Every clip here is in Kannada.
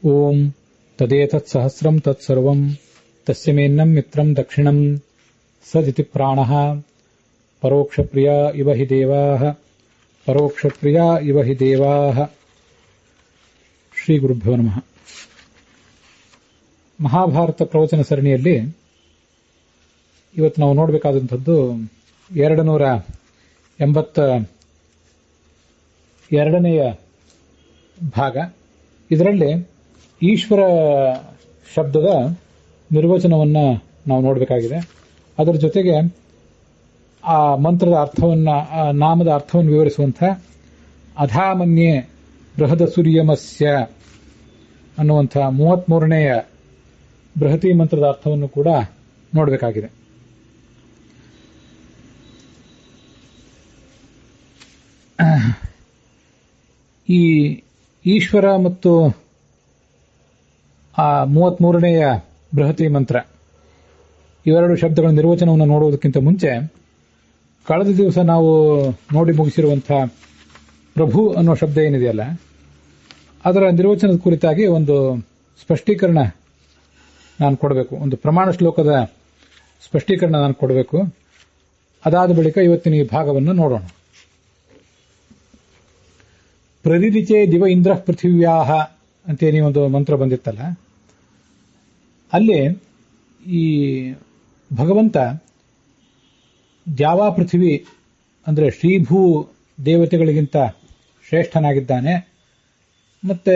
ಓಂ ತದೇತತ್ ಸಹಸ್ರಂ ತತ್ಸರ್ವಂ ತಸ್ಯ ಮೇನ್ನಂ ಮಿತ್ರಂ ದಕ್ಷಿಣಂ ಸದಿತಿ ಪ್ರಾಣಃ ಪರೋಕ್ಷಪ್ರಿಯ ಇವ ಹಿ ದೇವಾಃ ಪರೋಕ್ಷಪ್ರಿಯ ಇವ ಹಿ ದೇವಾಃ. ಶ್ರೀ ಗುರುಭ್ಯೋ ನಮಃ. ಮಹಾಭಾರತ ಪ್ರವಚನ ಸರಣಿಯಲ್ಲಿ ಇವತ್ತು ನಾವು ನೋಡಬೇಕಾದಂಥದ್ದು 282ನೇ ಭಾಗ. ಇದರಲ್ಲಿ ಈಶ್ವರ ಶಬ್ದದ ನಿರ್ವಚನವನ್ನು ನಾವು ನೋಡಬೇಕಾಗಿದೆ. ಅದರ ಜೊತೆಗೆ ಆ ಮಂತ್ರದ ಅರ್ಥವನ್ನು, ಆ ನಾಮದ ಅರ್ಥವನ್ನು ವಿವರಿಸುವಂಥ ಅಧಾಮನ್ಯೆ ಬೃಹದ ಸೂರ್ಯಮಸ್ಯ ಅನ್ನುವಂಥ 33ನೇ ಬೃಹತಿ ಮಂತ್ರದ ಅರ್ಥವನ್ನು ಕೂಡ ನೋಡಬೇಕಾಗಿದೆ. ಈ ಈಶ್ವರ ಮತ್ತು ಆ 33ನೇ ಬೃಹತಿ ಮಂತ್ರ ಇವೆರಡು ಶಬ್ದಗಳ ನಿರ್ವಚನವನ್ನು ನೋಡುವುದಕ್ಕಿಂತ ಮುಂಚೆ ಕಳೆದ ದಿವಸ ನಾವು ನೋಡಿ ಮುಗಿಸಿರುವಂತಹ ಪ್ರಭು ಅನ್ನೋ ಶಬ್ದ ಏನಿದೆಯಲ್ಲ, ಅದರ ನಿರ್ವಚನದ ಕುರಿತಾಗಿ ಒಂದು ಸ್ಪಷ್ಟೀಕರಣ ನಾನು ಕೊಡಬೇಕು. ಒಂದು ಪ್ರಮಾಣ ಶ್ಲೋಕದ ಸ್ಪಷ್ಟೀಕರಣ ನಾನು ಕೊಡಬೇಕು. ಅದಾದ ಬಳಿಕ ಇವತ್ತಿನ ಈ ಭಾಗವನ್ನು ನೋಡೋಣ. ಪ್ರದಿದಿಚೆ ದಿವ ಇಂದ್ರ ಪೃಥಿವ್ಯಾಹ ಅಂತೇನಿ ಒಂದು ಮಂತ್ರ ಬಂದಿತ್ತಲ್ಲ, ಅಲ್ಲಿ ಈ ಭಗವಂತ ದ್ಯಾವಾ ಪೃಥ್ವಿ ಅಂದರೆ ಶ್ರೀಭೂ ದೇವತೆಗಳಿಗಿಂತ ಶ್ರೇಷ್ಠನಾಗಿದ್ದಾನೆ. ಮತ್ತೆ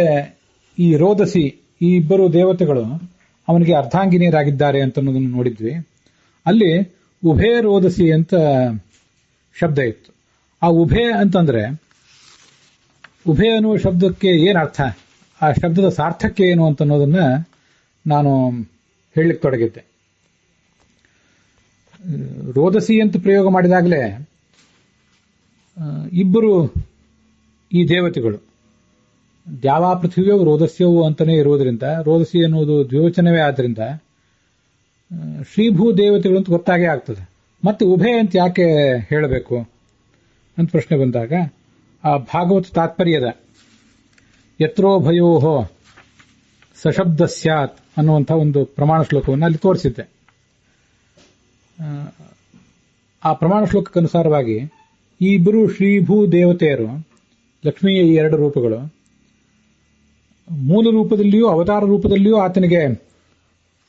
ಈ ರೋದಸಿ ಈ ಇಬ್ಬರು ದೇವತೆಗಳು ಅವನಿಗೆ ಅರ್ಧಾಂಗಿನಿಯರಾಗಿದ್ದಾರೆ ಅಂತ ಅನ್ನೋದನ್ನು ನೋಡಿದ್ವಿ. ಅಲ್ಲಿ ಉಭಯ ರೋದಸಿ ಅಂತ ಶಬ್ದ ಇತ್ತು. ಆ ಉಭಯ ಅಂತಂದ್ರೆ ಉಭಯ ಅನ್ನುವ ಶಬ್ದಕ್ಕೆ ಏನರ್ಥ, ಆ ಶಬ್ದದ ಸಾರ್ಥಕ್ಯ ಏನು ಅಂತ ಅನ್ನೋದನ್ನ ನಾನು ಹೇಳಲಿಕ್ಕೆ ತೊಡಗಿದ್ದೆ. ರೋದಸಿ ಅಂತ ಪ್ರಯೋಗ ಮಾಡಿದಾಗಲೇ ಇಬ್ಬರು ಈ ದೇವತೆಗಳು ದ್ಯಾವಾ ಪೃಥ್ವಿಯವು ರೋದಸ್ಯವು ಅಂತಾನೆ ಇರುವುದರಿಂದ, ರೋದಸಿ ಎನ್ನುವುದು ದ್ವಿವಚನವೇ ಆದ್ದರಿಂದ ಶ್ರೀಭೂ ದೇವತೆಗಳು ಅಂತ ಗೊತ್ತಾಗೇ ಆಗ್ತದೆ. ಮತ್ತೆ ಉಭಯ ಅಂತ ಯಾಕೆ ಹೇಳಬೇಕು ಅಂತ ಪ್ರಶ್ನೆ ಬಂದಾಗ ಆ ಭಾಗವತ ತಾತ್ಪರ್ಯದ ಯತ್ರೋಭಯೋಹೋ ಸಶಬ್ದ ಸ್ಯಾತ್ ಅನ್ನುವಂಥ ಒಂದು ಪ್ರಮಾಣ ಶ್ಲೋಕವನ್ನು ಅಲ್ಲಿ ತೋರಿಸಿದ್ದೆ. ಆ ಪ್ರಮಾಣ ಶ್ಲೋಕಕ್ಕನುಸಾರವಾಗಿ ಈ ಇಬ್ಬರು ಶ್ರೀಭೂ ದೇವತೆಯರು, ಲಕ್ಷ್ಮಿಯ ಈ ಎರಡು ರೂಪಗಳು ಮೂಲ ರೂಪದಲ್ಲಿಯೂ ಅವತಾರ ರೂಪದಲ್ಲಿಯೂ ಆತನಿಗೆ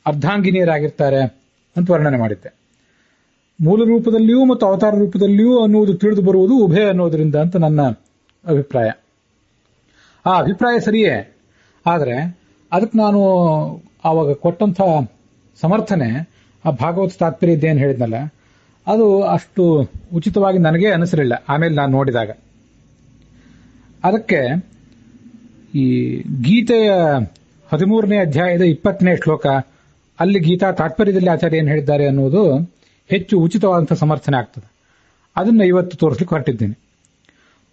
ಅರ್ಧಾಂಗಿನಿಯರಾಗಿರ್ತಾರೆ ಅಂತ ವರ್ಣನೆ ಮಾಡಿದ್ದೆ. ಮೂಲ ರೂಪದಲ್ಲಿಯೂ ಮತ್ತು ಅವತಾರ ರೂಪದಲ್ಲಿಯೂ ಅನ್ನುವುದು ತಿಳಿದು ಬರುವುದು ಉಭಯ ಅನ್ನೋದರಿಂದ ಅಂತ ನನ್ನ ಅಭಿಪ್ರಾಯ. ಆ ಅಭಿಪ್ರಾಯ ಸರಿಯೇ, ಆದರೆ ಅದಕ್ಕೆ ನಾನು ಆವಾಗ ಕೊಟ್ಟಂಥ ಸಮರ್ಥನೆ ಆ ಭಾಗವತ ತಾತ್ಪರ್ಯದ್ದೇನು ಹೇಳಿದ್ನಲ್ಲ, ಅದು ಅಷ್ಟು ಉಚಿತವಾಗಿ ನನಗೇ ಅನಿಸಲಿಲ್ಲ ಆಮೇಲೆ ನಾನು ನೋಡಿದಾಗ. ಅದಕ್ಕೆ ಈ ಗೀತೆಯ 13ನೇ ಅಧ್ಯಾಯದ 20ನೇ ಶ್ಲೋಕ, ಅಲ್ಲಿ ಗೀತಾ ತಾತ್ಪರ್ಯದಲ್ಲಿ ಆಚಾರ್ಯ ಏನು ಹೇಳಿದ್ದಾರೆ ಅನ್ನೋದು ಹೆಚ್ಚು ಉಚಿತವಾದಂಥ ಸಮರ್ಥನೆ ಆಗ್ತದೆ. ಅದನ್ನು ಇವತ್ತು ತೋರಿಸಲಿಕ್ಕೆ ಹೊರಟಿದ್ದೀನಿ.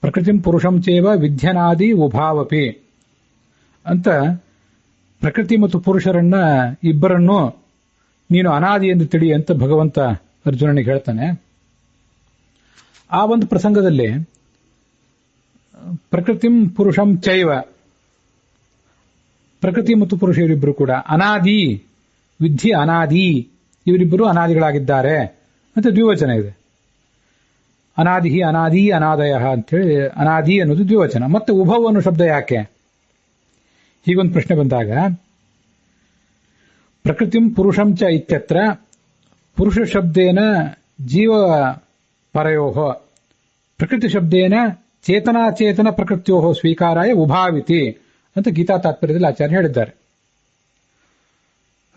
ಪ್ರಕೃತಿಂ ಪುರುಷಂ ಚೇವ ವಿದ್ಯನಾದಿ ಉಭಾವಪಿ ಅಂತ ಪ್ರಕೃತಿ ಮತ್ತು ಪುರುಷರನ್ನ ಇಬ್ಬರನ್ನು ನೀನು ಅನಾದಿ ಎಂದು ತಿಳಿ ಅಂತ ಭಗವಂತ ಅರ್ಜುನನಿಗೆ ಹೇಳ್ತಾನೆ. ಆ ಒಂದು ಪ್ರಸಂಗದಲ್ಲಿ ಪ್ರಕೃತಿಂ ಪುರುಷಂ ಚೈವ, ಪ್ರಕೃತಿ ಮತ್ತು ಪುರುಷ ಇವರಿಬ್ಬರು ಕೂಡ ಅನಾದಿ, ವಿಧಿ ಅನಾದಿ, ಇವರಿಬ್ಬರು ಅನಾದಿಗಳಾಗಿದ್ದಾರೆ ಅಂತ ದ್ವಿವಚನ ಇದೆ. ಅನಾದಿ ಅನಾದಿ ಅನಾದಯ ಅಂತೇಳಿ ಅನಾದಿ ಅನ್ನೋದು ದ್ವಿವಚನ. ಮತ್ತೆ ಉಭವ್ ಅನ್ನೋ ಶಬ್ದ ಯಾಕೆ? ಹೀಗೊಂದು ಪ್ರಶ್ನೆ ಬಂದಾಗ ಪ್ರಕೃತಿಂ ಪುರುಷಂ ಚ ಇತ್ಯತ್ರ ಪುರುಷ ಶಬ್ದೇನ ಜೀವ ಪರಯೋಹ, ಪ್ರಕೃತಿ ಶಬ್ದೇನ ಚೇತನಾಚೇತನ ಪ್ರಕೃತ್ಯೋಹ ಸ್ವೀಕಾರಾಯ ಉಭಾವಿತಿ ಅಂತ ಗೀತಾ ತಾತ್ಪರ್ಯದಲ್ಲಿ ಆಚಾರ್ಯ ಹೇಳಿದ್ದಾರೆ.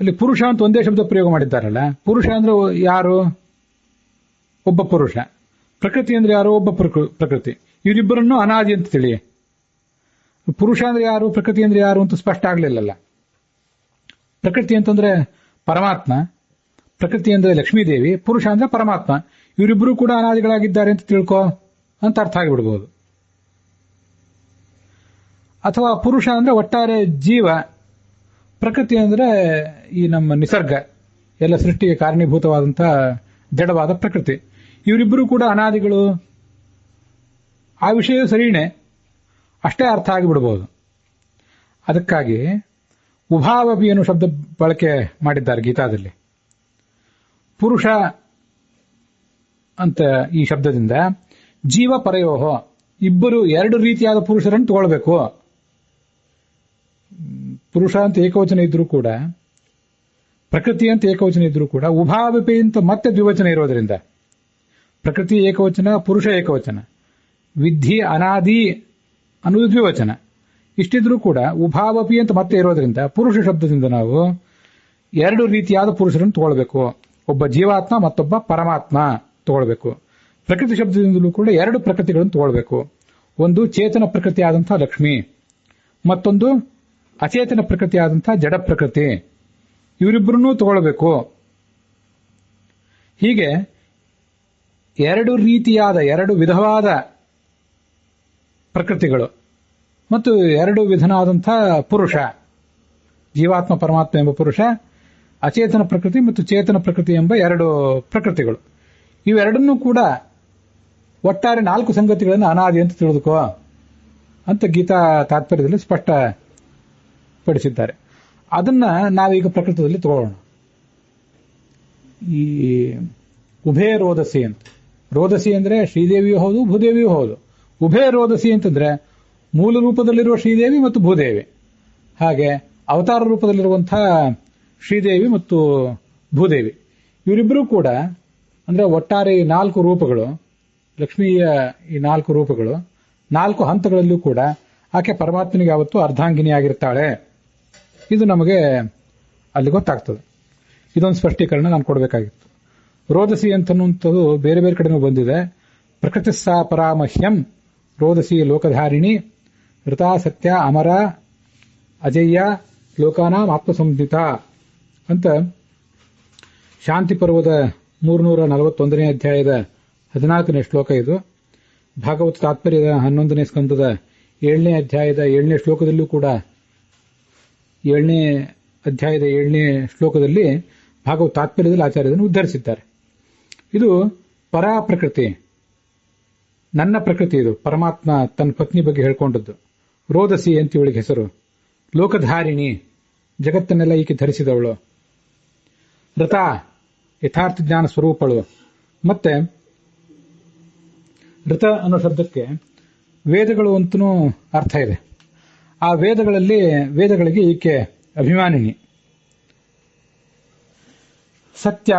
ಅಲ್ಲಿ ಪುರುಷ ಅಂತ ಒಂದೇ ಶಬ್ದ ಪ್ರಯೋಗ ಮಾಡಿದ್ದಾರಲ್ಲ, ಪುರುಷ ಅಂದ್ರೆ ಯಾರು? ಒಬ್ಬ ಪುರುಷ. ಪ್ರಕೃತಿ ಅಂದ್ರೆ ಯಾರು? ಒಬ್ಬ ಪ್ರಕೃತಿ. ಇವರಿಬ್ಬರನ್ನು ಅನಾದಿ ಅಂತ ತಿಳಿ. ಪುರುಷ ಅಂದ್ರೆ ಯಾರು, ಪ್ರಕೃತಿ ಅಂದ್ರೆ ಯಾರು ಅಂತ ಸ್ಪಷ್ಟ ಆಗ್ಲಿಲ್ಲಲ್ಲ. ಪ್ರಕೃತಿ ಅಂತಂದ್ರೆ ಪರಮಾತ್ಮ, ಪ್ರಕೃತಿ ಅಂದ್ರೆ ಲಕ್ಷ್ಮೀದೇವಿ, ಪುರುಷ ಅಂದ್ರೆ ಪರಮಾತ್ಮ. ಇವರಿಬ್ಬರು ಕೂಡ ಅನಾದಿಗಳಾಗಿದ್ದಾರೆ ಅಂತ ತಿಳ್ಕೊ ಅಂತ ಅರ್ಥ ಆಗಿಬಿಡ್ಬೋದು. ಅಥವಾ ಪುರುಷ ಅಂದ್ರೆ ಒಟ್ಟಾರೆ ಜೀವ, ಪ್ರಕೃತಿ ಅಂದ್ರೆ ಈ ನಮ್ಮ ನಿಸರ್ಗ, ಎಲ್ಲ ಸೃಷ್ಟಿಗೆ ಕಾರಣೀಭೂತವಾದಂಥ ಜಡವಾದ ಪ್ರಕೃತಿ. ಇವರಿಬ್ಬರು ಕೂಡ ಅನಾದಿಗಳು. ಆ ವಿಷಯ ಸರಿಯೇ, ಅಷ್ಟೇ ಅರ್ಥ ಆಗಿಬಿಡ್ಬೋದು. ಅದಕ್ಕಾಗಿ ಉಭಾವಪಿ ಅನ್ನೋ ಶಬ್ದ ಬಳಕೆ ಮಾಡಿದ್ದಾರೆ ಗೀತಾದಲ್ಲಿ. ಪುರುಷ ಅಂತ ಈ ಶಬ್ದದಿಂದ ಜೀವ ಪರಯೋಹ, ಇಬ್ಬರು ಎರಡು ರೀತಿಯಾದ ಪುರುಷರನ್ನು ತಗೊಳ್ಬೇಕು. ಪುರುಷ ಅಂತ ಏಕವಚನ ಇದ್ರೂ ಕೂಡ, ಪ್ರಕೃತಿ ಅಂತ ಏಕವಚನ ಇದ್ರೂ ಕೂಡ, ಉಭಾವಪಿ ಅಂತ ಮತ್ತೆ ದ್ವಿವಚನ ಇರೋದ್ರಿಂದ, ಪ್ರಕೃತಿ ಏಕವಚನ, ಪುರುಷ ಏಕವಚನ, ವಿಧಿ ಅನಾದಿ ಅನ್ನೋದು ದ್ವಿವಚನ. ಇಷ್ಟಿದ್ರೂ ಕೂಡ ಉಭಾವಪಿ ಅಂತ ಮತ್ತೆ ಇರೋದ್ರಿಂದ ಪುರುಷ ಶಬ್ದದಿಂದ ನಾವು ಎರಡು ರೀತಿಯಾದ ಪುರುಷರನ್ನು ತಗೊಳ್ಬೇಕು. ಒಬ್ಬ ಜೀವಾತ್ಮ ಮತ್ತೊಬ್ಬ ಪರಮಾತ್ಮ ತಗೊಳ್ಬೇಕು. ಪ್ರಕೃತಿ ಶಬ್ದದಿಂದಲೂ ಕೂಡ ಎರಡು ಪ್ರಕೃತಿಗಳನ್ನು ತಗೊಳ್ಬೇಕು. ಒಂದು ಚೇತನ ಪ್ರಕೃತಿ ಆದಂತಹ ಲಕ್ಷ್ಮಿ, ಮತ್ತೊಂದು ಅಚೇತನ ಪ್ರಕೃತಿ ಆದಂತಹ ಜಡ ಪ್ರಕೃತಿ. ಇವರಿಬ್ಬರನ್ನೂ ತಗೊಳ್ಬೇಕು. ಹೀಗೆ ಎರಡು ರೀತಿಯಾದ, ಎರಡು ವಿಧವಾದ ಪ್ರಕೃತಿಗಳು ಮತ್ತು ಎರಡು ವಿಧನಾದಂಥ ಪುರುಷ, ಜೀವಾತ್ಮ ಪರಮಾತ್ಮ ಎಂಬ ಪುರುಷ, ಅಚೇತನ ಪ್ರಕೃತಿ ಮತ್ತು ಚೇತನ ಪ್ರಕೃತಿ ಎಂಬ ಎರಡು ಪ್ರಕೃತಿಗಳು. ಇವೆರಡನ್ನೂ ಕೂಡ ಒಟ್ಟಾರೆ 4 ಸಂಗತಿಗಳನ್ನು ಅನಾದಿ ಅಂತ ತಿಳಿದುಕೋ ಅಂತ ಗೀತಾ ತಾತ್ಪರ್ಯದಲ್ಲಿ ಸ್ಪಷ್ಟಪಡಿಸಿದ್ದಾರೆ. ಅದನ್ನ ನಾವೀಗ ಪ್ರಕೃತದಲ್ಲಿ ತಗೊಳ್ಳೋಣ. ಈ ಉಭಯ ರೋದಸಿ ಅಂತ, ರೋದಸಿ ಅಂದ್ರೆ ಶ್ರೀದೇವಿಯೂ ಹೌದು ಭೂದೇವಿಯೂ ಹೌದು. ಉಭಯ ರೋದಸಿ ಅಂತಂದ್ರೆ ಮೂಲ ರೂಪದಲ್ಲಿರುವ ಶ್ರೀದೇವಿ ಮತ್ತು ಭೂದೇವಿ, ಹಾಗೆ ಅವತಾರ ರೂಪದಲ್ಲಿರುವಂತಹ ಶ್ರೀದೇವಿ ಮತ್ತು ಭೂದೇವಿ, ಇವರಿಬ್ಬರೂ ಕೂಡ ಅಂದ್ರೆ ಒಟ್ಟಾರೆ 4 ರೂಪಗಳು, ಲಕ್ಷ್ಮಿಯ ಈ 4 ರೂಪಗಳು 4 ಹಂತಗಳಲ್ಲೂ ಕೂಡ ಆಕೆ ಪರಮಾತ್ಮನಿಗೆ ಯಾವತ್ತೂ ಅರ್ಧಾಂಗಿನಿಯಾಗಿರ್ತಾಳೆ. ಇದು ನಮಗೆ ಅಲ್ಲಿ ಗೊತ್ತಾಗ್ತದೆ. ಇದೊಂದು ಸ್ಪಷ್ಟೀಕರಣ ನಾನು ಕೊಡಬೇಕಾಗಿತ್ತು. ರೋದಸಿ ಅಂತನ್ನುವಂಥದ್ದು ಬೇರೆ ಬೇರೆ ಕಡೆನೂ ಬಂದಿದೆ. ಪ್ರಕೃತಿಸ್ಸಾ ಪರಾಮಹ್ಯಂ ರೋದಸಿ ಲೋಕಧಾರಿಣಿ ಋತಾ ಸತ್ಯ ಅಮರ ಅಜಯ್ಯ ಲೋಕಾನಾಂ ಆತ್ಮಸಂಹಿತ ಅಂತ ಶಾಂತಿ ಪರ್ವದ 341ನೇ ಅಧ್ಯಾಯದ 14ನೇ ಶ್ಲೋಕ ಇದು. ಭಾಗವತ ತಾತ್ಪರ್ಯದ 11ನೇ ಸ್ಕಂದದ 7ನೇ ಅಧ್ಯಾಯದ 7ನೇ ಶ್ಲೋಕದಲ್ಲೂ ಕೂಡ 7ನೇ ಅಧ್ಯಾಯದ 7ನೇ ಶ್ಲೋಕದಲ್ಲಿ ಭಾಗವತ ತಾತ್ಪರ್ಯದಲ್ಲಿ ಆಚಾರ್ಯರನ್ನು ಉದ್ಧರಿಸಿದ್ದಾರೆ. ಇದು ಪರಾ ಪ್ರಕೃತಿ, ನನ್ನ ಪ್ರಕೃತಿ. ಇದು ಪರಮಾತ್ಮ ತನ್ನ ಪತ್ನಿ ಬಗ್ಗೆ ಹೇಳ್ಕೊಂಡದ್ದು. ರೋದಸಿ ಅಂತ ಇವಳಿಗೆ ಹೆಸರು. ಲೋಕಧಾರಿಣಿ, ಜಗತ್ತನ್ನೆಲ್ಲ ಈಕೆ ಧರಿಸಿದವಳು. ರಥ, ಯಥಾರ್ಥ ಜ್ಞಾನ ಸ್ವರೂಪಳು. ಮತ್ತೆ ಋತ ಅನ್ನೋ ಶಬ್ದಕ್ಕೆ ವೇದಗಳು ಅಂತನೂ ಅರ್ಥ ಇದೆ. ಆ ವೇದಗಳಿಗೆ ಈಕೆ ಅಭಿಮಾನಿನಿ. ಸತ್ಯ,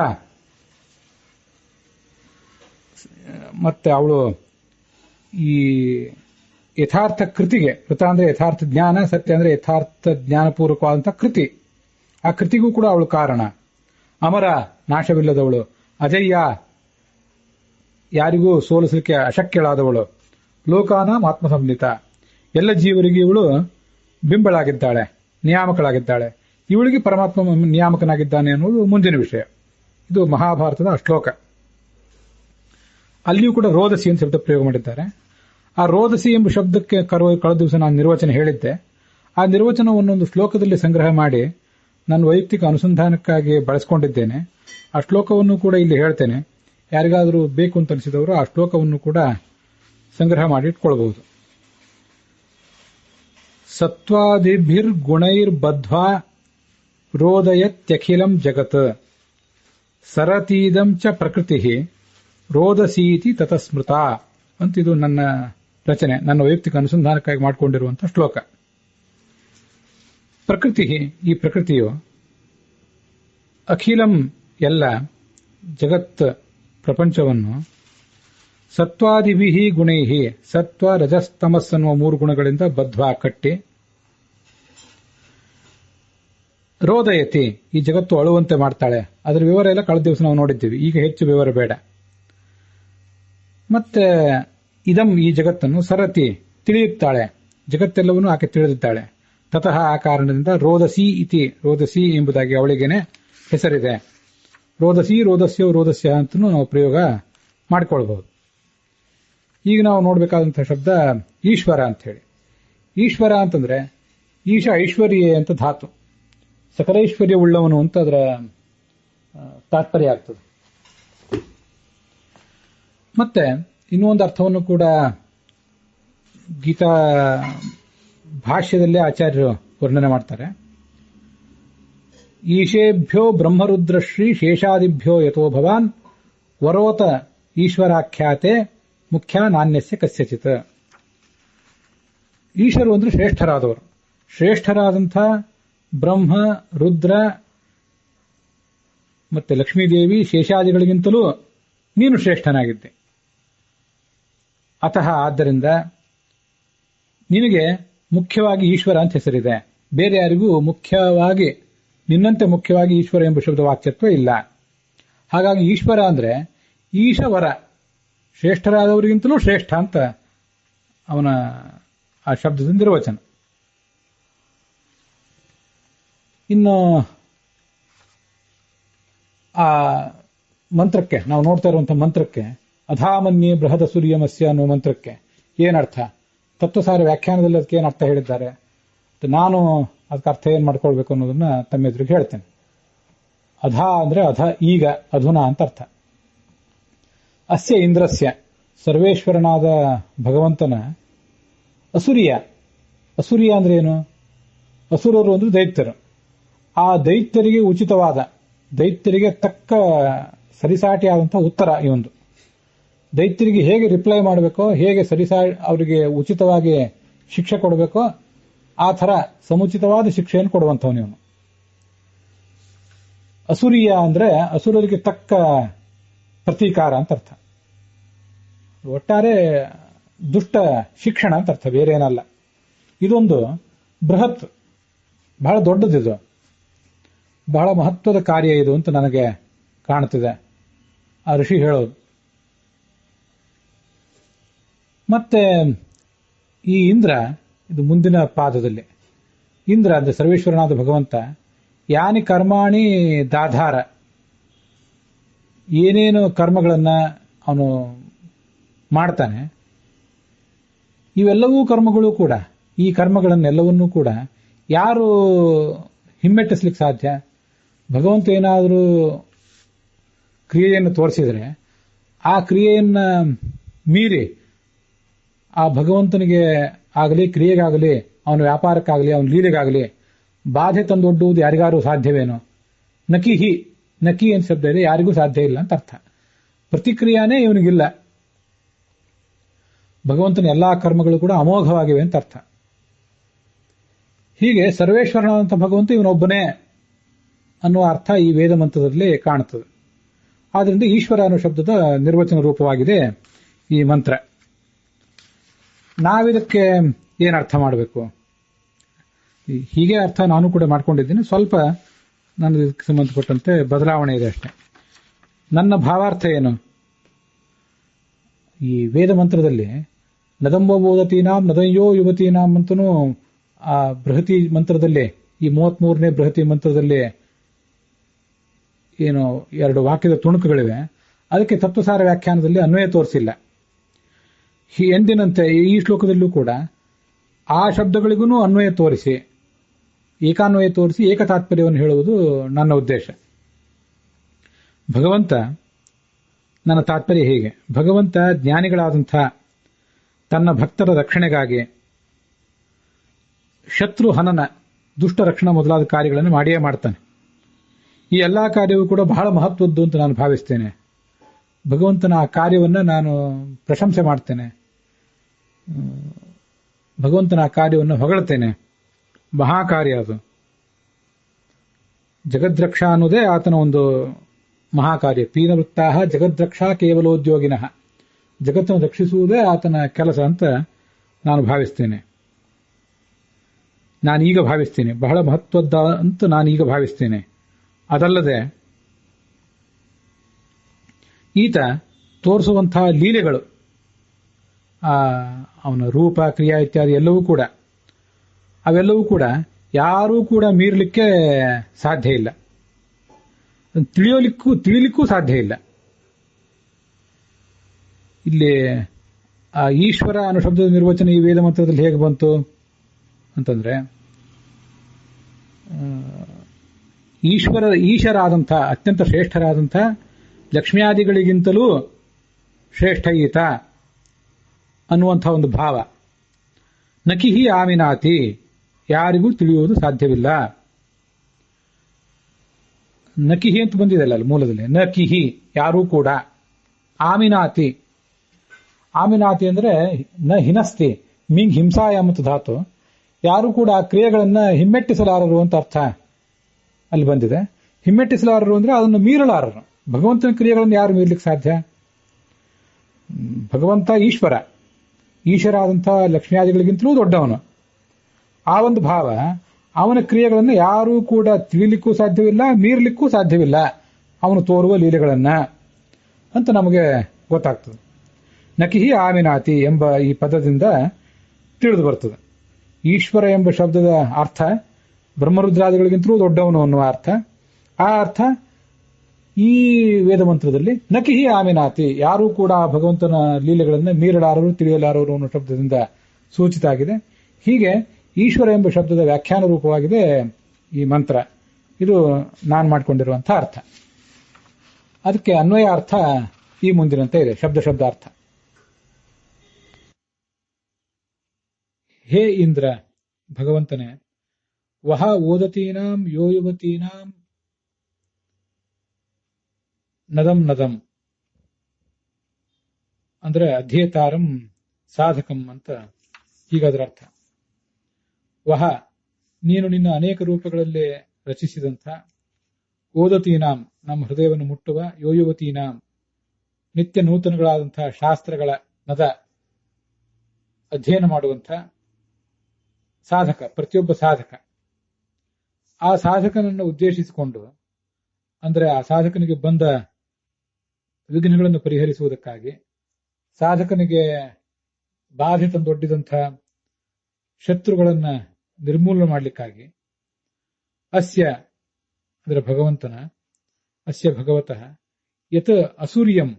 ಮತ್ತೆ ಅವಳು ಈ ಯಥಾರ್ಥ ಕೃತಿಗೆ, ಋತ ಅಂದ್ರೆ ಯಥಾರ್ಥ ಜ್ಞಾನ, ಸತ್ಯ ಅಂದ್ರೆ ಯಥಾರ್ಥ ಜ್ಞಾನಪೂರ್ವಕವಾದಂಥ ಕೃತಿ, ಆ ಕೃತಿಗೂ ಕೂಡ ಅವಳು ಕಾರಣ. ಅಮರ, ನಾಶವಿಲ್ಲದವಳು. ಅಜಯ್ಯ, ಯಾರಿಗೂ ಸೋಲಿಸಲಿಕ್ಕೆ ಅಶಕ್ಯಳಾದವಳು. ಲೋಕಾನಾಂ ಆತ್ಮಸಂಹಿತ, ಎಲ್ಲ ಜೀವರಿಗೆ ಇವಳು ಬಿಂಬಳಾಗಿದ್ದಾಳೆ, ನಿಯಾಮಕಳಾಗಿದ್ದಾಳೆ. ಇವಳಿಗೆ ಪರಮಾತ್ಮ ನಿಯಾಮಕನಾಗಿದ್ದಾನೆ ಅನ್ನೋದು ಮುಂದಿನ ವಿಷಯ. ಇದು ಮಹಾಭಾರತದ ಶ್ಲೋಕ. ಅಲ್ಲಿಯೂ ಕೂಡ ರೋದಸಿ ಅಂತ ಶಬ್ದ ಪ್ರಯೋಗ ಮಾಡಿದ್ದಾರೆ. ಆ ರೋದಸಿ ಎಂಬ ಶಬ್ದಕ್ಕೆ ಕಳೆದ ದಿವಸ ನಾನು ನಿರ್ವಚನ ಹೇಳಿದ್ದೆ. ಆ ನಿರ್ವಚನ ಒಂದೊಂದು ಶ್ಲೋಕದಲ್ಲಿ ಸಂಗ್ರಹ ಮಾಡಿ ನನ್ನ ವೈಯಕ್ತಿಕ ಅನುಸಂಧಾನಕ್ಕಾಗಿ ಬಳಸಿಕೊಂಡಿದ್ದೇನೆ. ಆ ಶ್ಲೋಕವನ್ನು ಕೂಡ ಇಲ್ಲಿ ಹೇಳ್ತೇನೆ. ಯಾರಿಗಾದರೂ ಬೇಕು ಅಂತ ಅನಿಸಿದವರು ಆ ಶ್ಲೋಕವನ್ನು ಕೂಡ ಸಂಗ್ರಹ ಮಾಡಿ ಇಟ್ಕೊಳ್ಬಹುದು. ಸತ್ವಾದಿಭಿರ್ಗುಣೈರ್ಬದ್ಧ್ವಾ ರೋದಯತ್ಯಖಿಲಂ ಜಗತ್ ಸರತೀದಂ ಚ ಪ್ರಕೃತಿ ರೋದಸೀತಿ ತತಸ್ಮೃತ ಅಂತ ಇದು ನನ್ನ ರಚನೆ, ನನ್ನ ವೈಯಕ್ತಿಕ ಅನುಸಂಧಾನಕ್ಕಾಗಿ ಮಾಡಿಕೊಂಡಿರುವಂತಹ ಶ್ಲೋಕ. ಪ್ರಕೃತಿ, ಈ ಪ್ರಕೃತಿಯು ಅಖಿಲಂ ಎಲ್ಲ ಜಗತ್ ಪ್ರಪಂಚವನ್ನು ಸತ್ವಾದಿಭಿ ಗುಣೈಹಿ, ಸತ್ವ ರಜಸ್ತಮಸ್ ಅನ್ನುವ 3 ಗುಣಗಳಿಂದ ಬದ್ಧ್ವಾ ಕಟ್ಟಿ, ರೋದಯತಿ ಈ ಜಗತ್ತು ಅಳುವಂತೆ ಮಾಡ್ತಾಳೆ. ಅದರ ವಿವರ ಎಲ್ಲ ಕಳೆದ ದಿವಸ ನಾವು ನೋಡಿದ್ದೀವಿ, ಈಗ ಹೆಚ್ಚು ವಿವರ ಬೇಡ. ಮತ್ತೆ ಇದಂ ಈ ಜಗತ್ತನ್ನು ಸರತಿ ತಿಳಿಯುತ್ತಾಳೆ, ಜಗತ್ತೆಲ್ಲವನ್ನೂ ಆಕೆ ತಿಳಿದಿದ್ದಾಳೆ. ತತಃ ಆ ಕಾರಣದಿಂದ ರೋದಸಿ ಇತಿ, ರೋದಸಿ ಎಂಬುದಾಗಿ ಅವಳಿಗೇನೆ ಹೆಸರಿದೆ. ರೋದಸಿ, ರೋದಸ್ಯೋ, ರೋದಸ್ಯ ಅಂತಲೂ ನಾವು ಪ್ರಯೋಗ ಮಾಡಿಕೊಳ್ಬಹುದು. ಈಗ ನಾವು ನೋಡಬೇಕಾದಂತಹ ಶಬ್ದ ಈಶ್ವರ ಅಂತ ಹೇಳಿ. ಈಶ್ವರ ಅಂತಂದ್ರೆ ಈಶ ಐಶ್ವರ್ಯೆ ಅಂತ ಧಾತು, ಸಕಲೈಶ್ವರ್ಯ ಉಳ್ಳವನು ಅಂತ ಅದರ ತಾತ್ಪರ್ಯ ಆಗ್ತದೆ. ಮತ್ತೆ ಇನ್ನೊಂದು ಅರ್ಥವನ್ನು ಕೂಡ ಗೀತಾ ಭಾಷ್ಯದಲ್ಲೇ ಆಚಾರ್ಯರು ವರ್ಣನೆ ಮಾಡ್ತಾರೆ. ಈಶೇಭ್ಯೋ ಬ್ರಹ್ಮರುದ್ರಶ್ರೀ ಶೇಷಾದಿಭ್ಯೋ ಯಥೋ ಭವಾನ್ ವರೋತ ಈಶ್ವರಾಖ್ಯಾತೆ ಮುಖ್ಯ ನಾಣ್ಯಸ್ಯ ಕಸ್ಯಚಿತ್. ಈಶ್ವರು ಅಂದ್ರೆ ಶ್ರೇಷ್ಠರಾದವರು. ಶ್ರೇಷ್ಠರಾದಂಥ ಬ್ರಹ್ಮ, ರುದ್ರ ಮತ್ತೆ ಲಕ್ಷ್ಮೀದೇವಿ, ಶೇಷಾದಿಗಳಿಗಿಂತಲೂ ನೀನು ಶ್ರೇಷ್ಠನಾಗಿದ್ದೆ. ಅತಃ ಆದ್ದರಿಂದ ನಿನಗೆ ಮುಖ್ಯವಾಗಿ ಈಶ್ವರ ಅಂತ ಹೆಸರಿದೆ. ಬೇರೆ ಯಾರಿಗೂ ಮುಖ್ಯವಾಗಿ ನಿನ್ನಂತೆ ಮುಖ್ಯವಾಗಿ ಈಶ್ವರ ಎಂಬ ಶಬ್ದ ವಾಕ್ಯತ್ವ ಇಲ್ಲ. ಹಾಗಾಗಿ ಈಶ್ವರ ಅಂದ್ರೆ ಈಶವರ, ಶ್ರೇಷ್ಠರಾದವರಿಗಿಂತಲೂ ಶ್ರೇಷ್ಠ ಅಂತ ಅವನ ಆ ಶಬ್ದದ ನಿರ್ವಚನ. ಇನ್ನು ಆ ಮಂತ್ರಕ್ಕೆ, ನಾವು ನೋಡ್ತಾ ಇರುವಂತಹ ಮಂತ್ರಕ್ಕೆ, ಅಧಾಮನ್ಯೇ ಬೃಹದ ಸೂರ್ಯಮಸ್ಯ ಅನ್ನುವ ಮಂತ್ರಕ್ಕೆ ಏನರ್ಥ, ತತ್ವಸಾರ ವ್ಯಾಖ್ಯಾನದಲ್ಲಿ ಅದಕ್ಕೆ ಏನು ಅರ್ಥ ಹೇಳಿದ್ದಾರೆ, ನಾನು ಅದಕ್ಕೆ ಅರ್ಥ ಏನು ಮಾಡ್ಕೊಳ್ಬೇಕು ಅನ್ನೋದನ್ನ ತಮ್ಮ ಎದುರಿಗೆ ಹೇಳ್ತೇನೆ. ಅಧ ಅಂದ್ರೆ ಅಧ ಈಗ, ಅಧುನಾ ಅಂತ ಅರ್ಥ. ಅಸ್ಯ ಇಂದ್ರಸ್ಯ, ಸರ್ವೇಶ್ವರನಾದ ಭಗವಂತನ ಅಸುರಿಯ. ಅಸುರಿಯ ಅಂದ್ರೆ ಏನು? ಅಸುರರು ಅಂದ್ರೆ ದೈತ್ಯರು. ಆ ದೈತ್ಯರಿಗೆ ಉಚಿತವಾದ, ದೈತ್ಯರಿಗೆ ತಕ್ಕ ಸರಿಸಾಟಿಯಾದಂತಹ ಉತ್ತರ ಇವೊಂದು. ದೈತ್ಯರಿಗೆ ಹೇಗೆ ರಿಪ್ಲೈ ಮಾಡಬೇಕೋ, ಹೇಗೆ ಅವರಿಗೆ ಉಚಿತವಾಗಿ ಶಿಕ್ಷೆ ಕೊಡಬೇಕೋ ಆ ಥರ ಸಮುಚಿತವಾದ ಶಿಕ್ಷೆಯನ್ನು ಕೊಡುವಂಥವನು ಇವನು. ಅಸುರಿಯ ಅಂದ್ರೆ ಅಸುರರಿಗೆ ತಕ್ಕ ಪ್ರತೀಕಾರ ಅಂತ ಅರ್ಥ. ಒಟ್ಟಾರೆ ದುಷ್ಟ ಶಿಕ್ಷಣ ಅಂತ ಅರ್ಥ, ಬೇರೆ ಏನಲ್ಲ. ಇದೊಂದು ಬೃಹತ್, ಬಹಳ ದೊಡ್ಡದಿದು, ಬಹಳ ಮಹತ್ವದ ಕಾರ್ಯ ಇದು ಅಂತ ನನಗೆ ಕಾಣ್ತಿದೆ ಆ ಋಷಿ ಹೇಳೋದು. ಮತ್ತೆ ಈ ಇಂದ್ರ, ಇದು ಮುಂದಿನ ಪಾದದಲ್ಲಿ, ಇಂದ್ರ ಅಂದ್ರೆ ಸರ್ವೇಶ್ವರನಾದ ಭಗವಂತ, ಯಾನಿ ಕರ್ಮಾಣಿ ದಾಧಾರ, ಏನೇನು ಕರ್ಮಗಳನ್ನ ಅವನು ಮಾಡ್ತಾನೆ, ಇವೆಲ್ಲವೂ ಕರ್ಮಗಳು ಕೂಡ, ಈ ಕರ್ಮಗಳನ್ನೆಲ್ಲವನ್ನೂ ಕೂಡ ಯಾರು ಹಿಮ್ಮೆಟ್ಟಿಸ್ಲಿಕ್ಕೆ ಸಾಧ್ಯ? ಭಗವಂತ ಏನಾದರೂ ಕ್ರಿಯೆಯನ್ನು ತೋರಿಸಿದರೆ ಆ ಕ್ರಿಯೆಯನ್ನ ಮೀರಿ ಆ ಭಗವಂತನಿಗೆ ಆಗಲಿ, ಕ್ರಿಯೆಗಾಗಲಿ, ಅವನ ವ್ಯಾಪಾರಕ್ಕಾಗಲಿ, ಅವನ ಲೀಲೆಗಾಗಲಿ ಬಾಧೆ ತಂದೊಡ್ಡುವುದು ಯಾರಿಗಾರು ಸಾಧ್ಯವೇನೋ? ನಕಿ ನಕಿ ಅಂತ ಶಬ್ದ ಇದೆ, ಯಾರಿಗೂ ಸಾಧ್ಯ ಇಲ್ಲ ಅಂತ ಅರ್ಥ. ಪ್ರತಿಕ್ರಿಯಾನೇ ಇವನಿಗಿಲ್ಲ. ಭಗವಂತನ ಎಲ್ಲಾ ಕರ್ಮಗಳು ಕೂಡ ಅಮೋಘವಾಗಿವೆ ಅಂತ ಅರ್ಥ. ಹೀಗೆ ಸರ್ವೇಶ್ವರನಾದಂಥ ಭಗವಂತ ಇವನೊಬ್ಬನೇ ಅನ್ನುವ ಅರ್ಥ ಈ ವೇದ ಮಂತ್ರದಲ್ಲಿ ಕಾಣುತ್ತದೆ. ಆದ್ರಿಂದ ಈಶ್ವರ ಅನ್ನೋ ಶಬ್ದದ ನಿರ್ವಚನ ರೂಪವಾಗಿದೆ ಈ ಮಂತ್ರ. ನಾವಿದಕ್ಕೆ ಏನರ್ಥ ಮಾಡಬೇಕು? ಹೀಗೆ ಅರ್ಥ ನಾನು ಕೂಡ ಮಾಡ್ಕೊಂಡಿದ್ದೀನಿ. ಸ್ವಲ್ಪ ನನಗೆ ಇದಕ್ಕೆ ಸಂಬಂಧಪಟ್ಟಂತೆ ಬದಲಾವಣೆ ಇದೆ ಅಷ್ಟೇ. ನನ್ನ ಭಾವಾರ್ಥ ಏನು? ಈ ವೇದ ಮಂತ್ರದಲ್ಲಿ ನದಂಬೋಧತೀನಾಂ ನದಯೋ ಯುವತೀನಾಂ ಅಂತನೂ ಆ ಬೃಹತಿ ಮಂತ್ರದಲ್ಲಿ, ಈ 33ನೇ ಬೃಹತಿ ಮಂತ್ರದಲ್ಲಿ ಏನು 2 ವಾಕ್ಯದ ತುಣುಕುಗಳಿವೆ. ಅದಕ್ಕೆ ತತ್ವಸಾರ ವ್ಯಾಖ್ಯಾನದಲ್ಲಿ ಅನ್ವಯ ತೋರಿಸಿಲ್ಲ. ಎಂದಿನಂತೆ ಈ ಶ್ಲೋಕದಲ್ಲೂ ಕೂಡ ಆ ಶಬ್ದಗಳಿಗೂ ಅನ್ವಯ ತೋರಿಸಿ, ಏಕಾನ್ವಯ ತೋರಿಸಿ ಏಕತಾತ್ಪರ್ಯವನ್ನು ಹೇಳುವುದು ನನ್ನ ಉದ್ದೇಶ. ಭಗವಂತ, ನನ್ನ ತಾತ್ಪರ್ಯ ಹೀಗೆ: ಭಗವಂತ ಜ್ಞಾನಿಗಳಾದಂಥ ತನ್ನ ಭಕ್ತರ ರಕ್ಷಣೆಗಾಗಿ ಶತ್ರು ಹನನ, ದುಷ್ಟ ರಕ್ಷಣಾ ಮೊದಲಾದ ಕಾರ್ಯಗಳನ್ನು ಮಾಡಿಯೇ ಮಾಡ್ತಾನೆ. ಈ ಎಲ್ಲಾ ಕಾರ್ಯವೂ ಕೂಡ ಬಹಳ ಮಹತ್ವದ್ದು ಅಂತ ನಾನು ಭಾವಿಸ್ತೇನೆ. ಭಗವಂತನ ಆ ಕಾರ್ಯವನ್ನು ನಾನು ಪ್ರಶಂಸೆ ಮಾಡ್ತೇನೆ, ಭಗವಂತನ ಆ ಕಾರ್ಯವನ್ನು ಹೊಗಳ್ತೇನೆ. ಮಹಾಕಾರ್ಯ ಅದು. ಜಗದ್ರಕ್ಷಾ ಅನ್ನೋದೇ ಆತನ ಒಂದು ಮಹಾಕಾರ್ಯ. ಪೀನವೃತ್ತಾ ಜಗದ್ರಕ್ಷಾ ಕೇವಲೋದ್ಯೋಗಿನಃ, ಜಗತ್ತನ್ನು ರಕ್ಷಿಸುವುದೇ ಆತನ ಕೆಲಸ ಅಂತ ನಾನು ಭಾವಿಸ್ತೇನೆ. ನಾನೀಗ ಭಾವಿಸ್ತೇನೆ, ಬಹಳ ಮಹತ್ವದ ಅಂತ ನಾನೀಗ ಭಾವಿಸ್ತೇನೆ. ಅದಲ್ಲದೆ ಈತ ತೋರಿಸುವಂತಹ ಲೀಲೆಗಳು, ಅವನ ರೂಪ, ಕ್ರಿಯಾ ಇತ್ಯಾದಿ ಎಲ್ಲವೂ ಕೂಡ, ಅವೆಲ್ಲವೂ ಕೂಡ ಯಾರೂ ಕೂಡ ಮೀರಲಿಕ್ಕೆ ಸಾಧ್ಯ ಇಲ್ಲ, ತಿಳಿಯಲಿಕ್ಕೂ ಸಾಧ್ಯ ಇಲ್ಲ. ಇಲ್ಲಿ ಆ ಈಶ್ವರ ಅನ್ನೋ ಶಬ್ದದ ನಿರ್ವಚನ ಈ ವೇದ ಮಂತ್ರದಲ್ಲಿ ಹೇಗೆ ಬಂತು ಅಂತಂದ್ರೆ, ಈಶರಾದಂಥ ಅತ್ಯಂತ ಶ್ರೇಷ್ಠರಾದಂಥ ಲಕ್ಷ್ಮ್ಯಾದಿಗಳಿಗಿಂತಲೂ ಶ್ರೇಷ್ಠ ಈತ ಅನ್ನುವಂಥ ಒಂದು ಭಾವ. ನಕಿಹಿ ಆಮಿನಾತಿ, ಯಾರಿಗೂ ತಿಳಿಯುವುದು ಸಾಧ್ಯವಿಲ್ಲ. ನಕಿಹಿ ಅಂತ ಬಂದಿದೆ ಅಲ್ಲ ಮೂಲದಲ್ಲಿ, ನಕಿಹಿ ಯಾರೂ ಕೂಡ. ಆಮಿನಾತಿ, ಆಮಿನಾತಿ ಅಂದ್ರೆ ನ ಹಿನಸ್ತಿ ಮಿಂಗ್ ಹಿಂಸಾಯ ಮತ್ತು ಧಾತು, ಯಾರು ಕೂಡ ಆ ಕ್ರಿಯೆಗಳನ್ನ ಹಿಮ್ಮೆಟ್ಟಿಸಲಾರರು ಅಂತ ಅರ್ಥ ಅಲ್ಲಿ ಬಂದಿದೆ. ಹಿಮ್ಮೆಟ್ಟಿಸಲಾರರು ಅಂದ್ರೆ ಅದನ್ನು ಮೀರಲಾರರು. ಭಗವಂತನ ಕ್ರಿಯೆಗಳನ್ನು ಯಾರು ಮೀರ್ಲಿಕ್ಕೆ ಸಾಧ್ಯ? ಭಗವಂತ ಈಶ್ವರ, ಈಶ್ವರಾದಂತಹ ಲಕ್ಷ್ಮಿಯಾದಿಗಳಿಗಿಂತಲೂ ದೊಡ್ಡವನು. ಆ ಒಂದು ಭಾವ, ಅವನ ಕ್ರಿಯೆಗಳನ್ನು ಯಾರೂ ಕೂಡ ತಿಳಿಲಿಕ್ಕೂ ಸಾಧ್ಯವಿಲ್ಲ, ಮೀರ್ಲಿಕ್ಕೂ ಸಾಧ್ಯವಿಲ್ಲ, ಅವನು ತೋರುವ ಲೀಲೆಗಳನ್ನ ಅಂತ ನಮಗೆ ಗೊತ್ತಾಗ್ತದೆ. ನಕಿಹಿ ಆಮಿನಾತಿ ಎಂಬ ಈ ಪದದಿಂದ ತಿಳಿದು ಬರ್ತದೆ. ಈಶ್ವರ ಎಂಬ ಶಬ್ದದ ಅರ್ಥ ಬ್ರಹ್ಮರುದ್ರಾದಿಗಳಿಗಿಂತಲೂ ದೊಡ್ಡವನು ಅನ್ನುವ ಅರ್ಥ. ಆ ಅರ್ಥ ಈ ವೇದ ಮಂತ್ರದಲ್ಲಿ ನಕಿಹಿ ಆಮಿನಾತಿ, ಯಾರೂ ಕೂಡ ಭಗವಂತನ ಲೀಲೆಗಳನ್ನು ಮೀರಲಾರರು, ತಿಳಿಯಲಾರರು ಅನ್ನೋ ಶಬ್ದದಿಂದ ಸೂಚಿತ ಆಗಿದೆ. ಹೀಗೆ ಈಶ್ವರ ಎಂಬ ಶಬ್ದದ ವ್ಯಾಖ್ಯಾನ ರೂಪವಾಗಿದೆ ಈ ಮಂತ್ರ. ಇದು ನಾನು ಮಾಡಿಕೊಂಡಿರುವಂತಹ ಅರ್ಥ. ಅದಕ್ಕೆ ಅನ್ವಯ ಅರ್ಥ ಈ ಮುಂದಿನಂತೆ ಇದೆ, ಶಬ್ದ ಶಬ್ದಾರ್ಥ. ಹೇ ಇಂದ್ರ, ಭಗವಂತನೇ, ವಹ ಓದತೀನಾಂ ಯೋ ಯುವತೀನಾಂ ನದಂ ನದಂ ಅಂದ್ರೆ ಅಧ್ಯೇತಾರಂ ಸಾಧಕಂ ಅಂತ ಹೀಗಾದ್ರ ಅರ್ಥ. ವಹ, ನೀನು ನಿನ್ನ ಅನೇಕ ರೂಪಗಳಲ್ಲಿ ರಚಿಸಿದಂಥ, ಓದತೀನಾಂ ನಮ್ಮ ಹೃದಯವನ್ನು ಮುಟ್ಟುವ, ಯೋಯುವತೀನಾಂ ನಿತ್ಯ ನೂತನಗಳಾದಂತಹ ಶಾಸ್ತ್ರಗಳ ನದ ಅಧ್ಯಯನ ಮಾಡುವಂಥ ಸಾಧಕ, ಪ್ರತಿಯೊಬ್ಬ ಸಾಧಕ. ಆ ಸಾಧಕನನ್ನು ಉದ್ದೇಶಿಸಿಕೊಂಡು, ಅಂದರೆ ಆ ಸಾಧಕನಿಗೆ ಬಂದ ವಿಘ್ನಗಳನ್ನು ಪರಿಹರಿಸುವುದಕ್ಕಾಗಿ, ಸಾಧಕನಿಗೆ ಬಾಧೆ ತಂದೊಡ್ಡಿದಂಥ ಶತ್ರುಗಳನ್ನ ನಿರ್ಮೂಲನೆ ಮಾಡಲಿಕ್ಕಾಗಿ, ಅಸ್ಯ ಅಂದರೆ ಭಗವಂತನ, ಅಸ್ಯ ಭಗವತಃ ಯತ್ ಅಸೂರ್ಯಂ,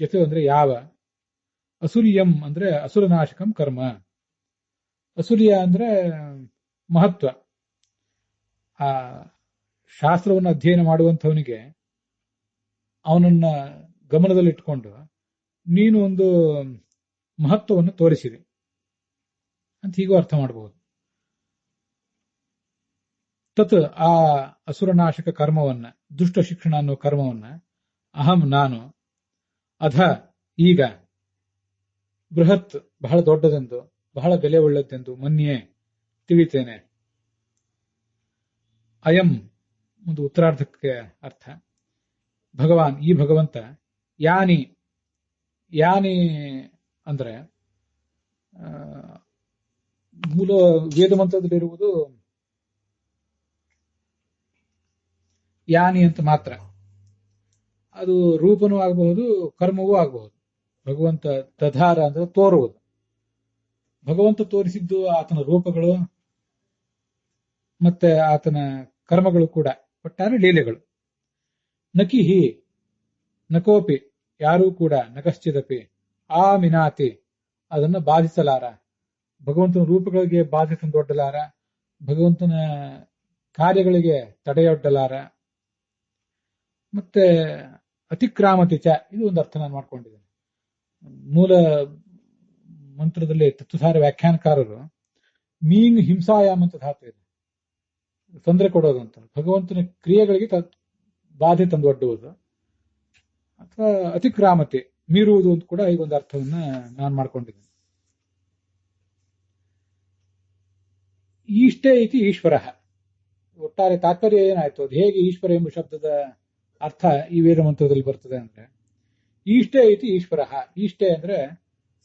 ಯತ್ ಅಂದ್ರೆ ಯಾವ, ಅಸೂರ್ಯಂ ಅಂದ್ರೆ ಅಸುರನಾಶಕಂ ಕರ್ಮ. ಅಸೂರ್ಯ ಅಂದ್ರೆ ಮಹತ್ವ. ಆ ಶಾಸ್ತ್ರವನ್ನು ಅಧ್ಯಯನ ಮಾಡುವಂಥವನಿಗೆ ಅವನನ್ನ ಗಮನದಲ್ಲಿಟ್ಟುಕೊಂಡು ನೀನು ಒಂದು ಮಹತ್ವವನ್ನು ತೋರಿಸಿದೆ ಅಂತ ಹೀಗೂ ಅರ್ಥ ಮಾಡಬಹುದು. ತತ್ ಆ ಅಸುರನಾಶಕ ಕರ್ಮವನ್ನ, ದುಷ್ಟ ಶಿಕ್ಷಣ ಅನ್ನೋ ಕರ್ಮವನ್ನ, ಅಹಂ ನಾನು, ಅಧ ಈಗ, ಬೃಹತ್ ಬಹಳ ದೊಡ್ಡದೆಂದು, ಬಹಳ ಬೆಲೆ ಉಳ್ಳದ್ದೆಂದು ಮನ್ಯೆ ತಿಳಿತೇನೆ. ಅಯಂ ಒಂದು ಉತ್ತರಾರ್ಧಕ್ಕೆ ಅರ್ಥ. ಭಗವಾನ್, ಈ ಭಗವಂತ, ಯಾನಿ, ಯಾನಿ ಅಂದ್ರೆ ಮೂಲ ವೇದ ಮಂತ್ರದಲ್ಲಿರುವುದು ಯಾನಿ ಅಂತ ಮಾತ್ರ. ಅದು ರೂಪನೂ ಆಗಬಹುದು, ಕರ್ಮವೂ ಆಗಬಹುದು. ಭಗವಂತ ದಧಾರ ಅಂದ್ರೆ ತೋರುವುದು. ಭಗವಂತ ತೋರಿಸಿದ್ದು ಆತನ ರೂಪಗಳು ಮತ್ತೆ ಆತನ ಕರ್ಮಗಳು ಕೂಡ ಒಟ್ಟಾರೆ ಲೀಲೆಗಳು. ನಕಿಹಿ, ನಕೋಪಿ ಯಾರೂ ಕೂಡ, ನಕಶ್ಚಿದಪಿ ಆ ಮಿನಾತಿ ಅದನ್ನು ಬಾಧಿಸಲಾರ. ಭಗವಂತನ ರೂಪಗಳಿಗೆ ಬಾಧೆ ತಂದೊಡ್ಡಲಾರ, ಭಗವಂತನ ಕಾರ್ಯಗಳಿಗೆ ತಡೆಯೊಡ್ಡಲಾರ. ಮತ್ತೆ ಅತಿಕ್ರಾಮತಿ ಚ, ಇದು ಒಂದು ಅರ್ಥ ನಾನು ಮಾಡ್ಕೊಂಡಿದ್ದೇನೆ. ಮೂಲ ಮಂತ್ರದಲ್ಲಿ ತತ್ವಸಾರ ವ್ಯಾಖ್ಯಾನಕಾರರು ಮೀಂಗ್ ಹಿಂಸಾಯಾಮ್ ಅಂತ ಧಾತು ಇದೆ, ತೊಂದರೆ ಕೊಡೋದು ಅಂತ. ಭಗವಂತನ ಕ್ರಿಯೆಗಳಿಗೆ ಬಾಧೆ ತಂದೊಡ್ಡುವುದು ಅಥವಾ ಅತಿಕ್ರಾಮತೆ, ಮೀರುವುದು ಅಂತ ಕೂಡ ಈಗ ಒಂದು ಅರ್ಥವನ್ನ ನಾನು ಮಾಡ್ಕೊಂಡಿದ್ದೇನೆ. ಈಷ್ಟೇ ಇತಿ ಈಶ್ವರ, ಒಟ್ಟಾರೆ ತಾತ್ಪರ್ಯ ಏನಾಯ್ತು, ಅದು ಹೇಗೆ ಈಶ್ವರ ಎಂಬ ಶಬ್ದದ ಅರ್ಥ ಈ ವೇದ ಮಂತ್ರದಲ್ಲಿ ಬರ್ತದೆ ಅಂದ್ರೆ, ಈಷ್ಟೇ ಇತಿ ಈಶ್ವರ. ಈಷ್ಟೇ ಅಂದ್ರೆ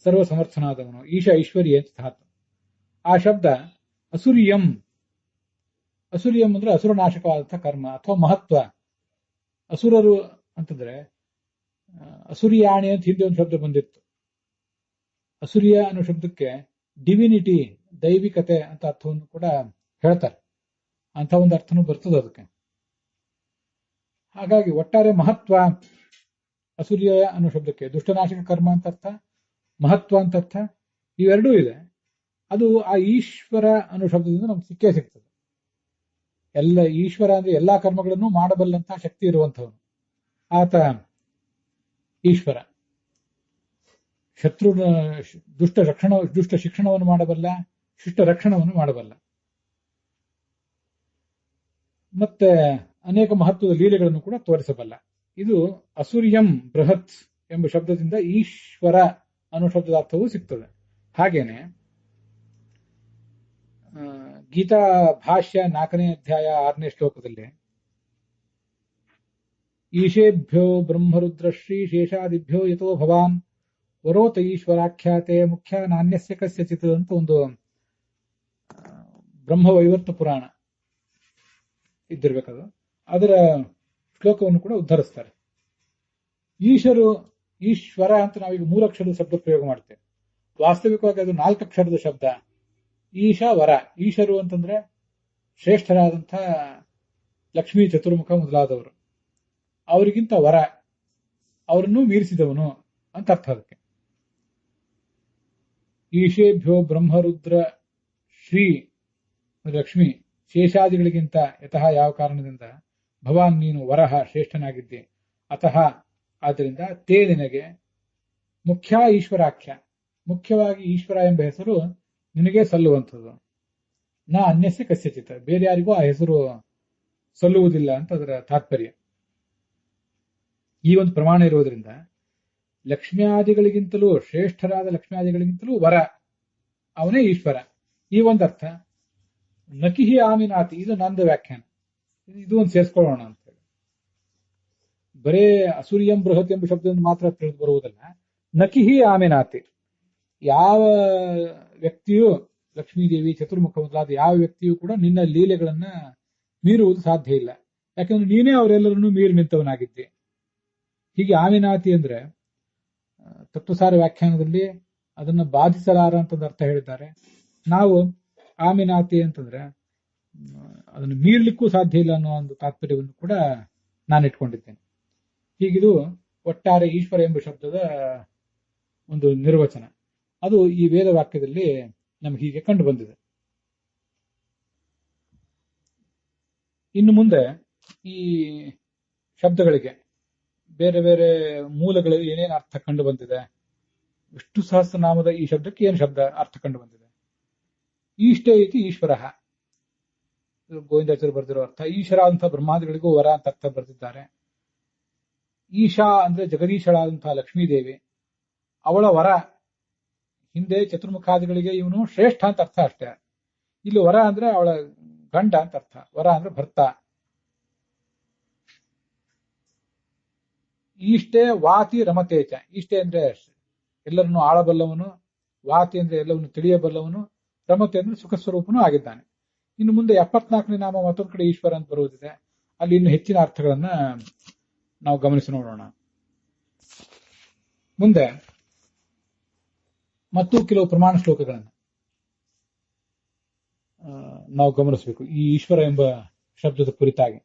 ಸರ್ವ ಸಮರ್ಥನಾದವನು, ಈಶ ಐಶ್ವರ್ಯ ಅಂತ ಧಾತು. ಆ ಶಬ್ದ ಅಸುರ್ಯಂ, ಅಸುರ್ಯಂ ಅಂದ್ರೆ ಅಸುರನಾಶಕವಾದಂತಹ ಕರ್ಮ ಅಥವಾ ಮಹತ್ವ. ಅಸುರರು ಅಂತಂದ್ರೆ ಅಸುರ್ಯಾಣಿ ಅಂತ ಹಿಂದೆ ಒಂದು ಶಬ್ದ ಬಂದಿತ್ತು. ಅಸುರ್ಯ ಅನ್ನೋ ಶಬ್ದಕ್ಕೆ ಡಿವಿನಿಟಿ, ದೈವಿಕತೆ ಅಂತ ಅರ್ಥವನ್ನು ಕೂಡ ಹೇಳ್ತಾರೆ. ಅಂತ ಒಂದು ಅರ್ಥನೂ ಬರ್ತದೆ ಅದಕ್ಕೆ. ಹಾಗಾಗಿ ಒಟ್ಟಾರೆ ಮಹತ್ವ, ಅಸುರ್ಯ ಅನ್ನೋ ಶಬ್ದಕ್ಕೆ ದುಷ್ಟನಾಶಕ ಕರ್ಮ ಅಂತ ಅರ್ಥ, ಮಹತ್ವ ಅಂತ ಅರ್ಥ, ಇವೆರಡೂ ಇದೆ. ಅದು ಆ ಈಶ್ವರ ಅನ್ನೋ ಶಬ್ದದಿಂದ ನಮ್ಗೆ ಸಿಕ್ಕೇ ಸಿಗ್ತದೆ. ಎಲ್ಲ ಈಶ್ವರ ಅಂದ್ರೆ ಎಲ್ಲಾ ಕರ್ಮಗಳನ್ನು ಮಾಡಬಲ್ಲಂತಹ ಶಕ್ತಿ ಇರುವಂಥವನು ಆತ ಈಶ್ವರ. ಶತ್ರು ದುಷ್ಟ ಶಿಕ್ಷಣವನ್ನು ಮಾಡಬಲ್ಲ, ಶಿಷ್ಟ ರಕ್ಷಣವನ್ನು ಮಾಡಬಲ್ಲ. ಮತ್ತೆ ಅನೇಕ ಮಹತ್ವದ ಲೀಲೆಗಳನ್ನು ಕೂಡ ತೋರಿಸಬಲ್ಲ. ಇದು ಅಸುರ್ಯಂ ಬೃಹತ್ ಎಂಬ ಶಬ್ದದಿಂದ ಈಶ್ವರ ಅನ್ನೋ ಶಬ್ದದ ಅರ್ಥವೂ ಸಿಗ್ತದೆ. ಹಾಗೇನೆ ಗೀತಾ ಭಾಷ್ಯ 4ನೇ ಅಧ್ಯಾಯ 6ನೇ ಶ್ಲೋಕದಲ್ಲಿ ಈಶೇಭ್ಯೋ ಬ್ರಹ್ಮರುದ್ರ ಶ್ರೀ ಶೇಷಾದಿಭ್ಯೋ ಯಥೋ ಭವಾನ್ ವರೋತ ಈಶ್ವರಾಖ್ಯಾತೆ ಮುಖ್ಯ ನಾಣ್ಯಸ್ಯ ಕಸ್ಯಚಿತ್ ಅಂತ ಒಂದು ಬ್ರಹ್ಮವೈವರ್ತ ಪುರಾಣ ಇದ್ದಿರ್ಬೇಕದು. ಅದರ ಶ್ಲೋಕವನ್ನು ಕೂಡ ಉದ್ಧರಿಸ್ತಾರೆ. ಈಶ್ವರ ಅಂತ ನಾವೀಗ 3 ಅಕ್ಷರದ ಶಬ್ದ ಪ್ರಯೋಗ ಮಾಡ್ತೇವೆ. ವಾಸ್ತವಿಕವಾಗಿ ಅದು 4 ಅಕ್ಷರದ ಶಬ್ದ. ಈಶ ವರ. ಈಶರು ಅಂತಂದ್ರೆ ಶ್ರೇಷ್ಠರಾದಂಥ ಲಕ್ಷ್ಮೀ ಚತುರ್ಮುಖ ಮೊದಲಾದವರು. ಅವರಿಗಿಂತ ವರ, ಅವರನ್ನು ಮೀರಿಸಿದವನು ಅಂತ ಅರ್ಥ ಅದಕ್ಕೆ. ಈಶೇಭ್ಯೋ ಬ್ರಹ್ಮರುದ್ರ ಶ್ರೀ ಲಕ್ಷ್ಮಿ ಶೇಷಾದಿಗಳಿಗಿಂತ ಯತಃ ಯಾವ ಕಾರಣದಿಂದ ಭವಾನ್ ನೀನು ವರಹ ಶ್ರೇಷ್ಠನಾಗಿದ್ದೆ, ಅತಃ ಆದ್ದರಿಂದ ತೇ ನಿನಗೆ ಮುಖ್ಯ ಈಶ್ವರಾಖ್ಯ ಮುಖ್ಯವಾಗಿ ಈಶ್ವರ ಎಂಬ ಹೆಸರು ನಿನಗೆ ಸಲ್ಲುವಂಥದ್ದು. ನಾ ಅನ್ಯಸ್ಯ ಕಸ್ಯಚಿತ್ ಬೇರೆ ಯಾರಿಗೂ ಆ ಹೆಸರು ಸಲ್ಲುವುದಿಲ್ಲ ಅಂತ ಅದರ ತಾತ್ಪರ್ಯ. ಈ ಒಂದು ಪ್ರಮಾಣ ಇರುವುದರಿಂದ ಲಕ್ಷ್ಮ್ಯಾದಿಗಳಿಗಿಂತಲೂ ಶ್ರೇಷ್ಠರಾದ ಲಕ್ಷ್ಮ್ಯಾದಿಗಳಿಗಿಂತಲೂ ವರ ಅವನೇ ಈಶ್ವರ. ಈ ಒಂದು ಅರ್ಥ. ನಕಿಹಿ ಆಮಿನಾತಿ ಇದು ನಂದು ವ್ಯಾಖ್ಯಾನ. ಇದು ಒಂದು ಸೇರಿಸ್ಕೊಳ್ಳೋಣ ಅಂತ ಹೇಳಿ. ಬರೇ ಅಸುರ್ಯಂ ಬೃಹತ್ ಎಂಬ ಶಬ್ದದಿಂದ ಮಾತ್ರ ತಿಳಿದು ಬರುವುದಲ್ಲ. ನಕಿಹಿ ಆಮಿನಾತಿ ಯಾವ ವ್ಯಕ್ತಿಯು ಲಕ್ಷ್ಮೀದೇವಿ ಚತುರ್ಮುಖ ಮೊದಲಾದ ಯಾವ ವ್ಯಕ್ತಿಯೂ ಕೂಡ ನಿನ್ನ ಲೀಲೆಗಳನ್ನ ಮೀರುವುದು ಸಾಧ್ಯ ಇಲ್ಲ. ಯಾಕಂದ್ರೆ ನೀನೇ ಅವರೆಲ್ಲರನ್ನೂ ಮೀರಿ ನಿಂತವನಾಗಿದ್ದೆ. ಹೀಗೆ ಆಮಿನಾತಿ ಅಂದ್ರೆ ತತ್ವಸಾರ ವ್ಯಾಖ್ಯಾನದಲ್ಲಿ ಅದನ್ನ ಬಾಧಿಸಲಾರ ಅಂತ ಅರ್ಥ ಹೇಳಿದ್ದಾರೆ. ನಾವು ಆಮಿನಾತಿ ಅಂತಂದ್ರೆ ಅದನ್ನು ಮೀರ್ಲಿಕ್ಕೂ ಸಾಧ್ಯ ಇಲ್ಲ ಅನ್ನೋ ಒಂದು ತಾತ್ಪರ್ಯವನ್ನು ಕೂಡ ನಾನು ಇಟ್ಕೊಂಡಿದ್ದೇನೆ. ಹೀಗಿದು ಒಟ್ಟಾರೆ ಈಶ್ವರ ಎಂಬ ಶಬ್ದದ ಒಂದು ನಿರ್ವಚನ. ಅದು ಈ ವೇದ ವಾಕ್ಯದಲ್ಲಿ ನಮ್ಗೆ ಹೀಗೆ ಕಂಡು ಬಂದಿದೆ. ಇನ್ನು ಮುಂದೆ ಈ ಶಬ್ದಗಳಿಗೆ ಬೇರೆ ಬೇರೆ ಮೂಲಗಳಲ್ಲಿ ಏನೇನು ಅರ್ಥ ಕಂಡು ಬಂದಿದೆ, ವಿಷ್ಣು ಸಹಸ್ರನಾಮದ ಈ ಶಬ್ದಕ್ಕೆ ಏನು ಶಬ್ದ ಅರ್ಥ ಕಂಡು ಬಂದಿದೆ. ಈಷ್ಟೇ ಇತಿ ಈಶ್ವರ, ಗೋವಿಂದಾಚಾರ್ಯ ಬರೆದಿರೋ ಅರ್ಥ. ಈಶ್ವರ ಅಂತ ಬ್ರಹ್ಮಾದಿಗಳಿಗೂ ವರ ಅಂತ ಅರ್ಥ ಬರೆದಿದ್ದಾರೆ. ಈಶಾ ಅಂದ್ರೆ ಜಗದೀಶಳಾದಂತಹ ಲಕ್ಷ್ಮೀದೇವಿ, ಅವಳ ವರ. ಹಿಂದೆ ಚತುರ್ಮುಖಾದಿಗಳಿಗೆ ಇವನು ಶ್ರೇಷ್ಠ ಅಂತ ಅರ್ಥ ಅಷ್ಟೇ. ಇಲ್ಲಿ ವರ ಅಂದ್ರೆ ಅವಳ ಗಂಡ ಅಂತ ಅರ್ಥ. ವರ ಅಂದ್ರೆ ಭರ್ತ. ಈಷ್ಟೇ ವಾತಿ ರಮತೇಚ. ಈಷ್ಟೇ ಅಂದ್ರೆ ಎಲ್ಲರನ್ನು ಆಳಬಲ್ಲವನು, ವಾತಿ ಅಂದ್ರೆ ಎಲ್ಲವನ್ನು ತಿಳಿಯಬಲ್ಲವನು, ರಮತೆ ಅಂದ್ರೆ ಸುಖ ಸ್ವರೂಪನೂ ಆಗಿದ್ದಾನೆ. ಇನ್ನು ಮುಂದೆ 74ನೇ ನಾಮ ಮತ್ತೊಂದು ಕಡೆ ಈಶ್ವರ ಅಂತ ಬರುವುದಿದೆ. ಅಲ್ಲಿ ಇನ್ನು ಹೆಚ್ಚಿನ ಅರ್ಥಗಳನ್ನ ನಾವು ಗಮನಿಸಿ ನೋಡೋಣ. ಮುಂದೆ ಮತ್ತು ಕೆಲವು ಪ್ರಮಾಣ ಶ್ಲೋಕಗಳನ್ನು ನಾವು ಗಮನಿಸಬೇಕು ಈ ಈಶ್ವರ ಎಂಬ ಶಬ್ದದ ಕುರಿತಾಗಿ.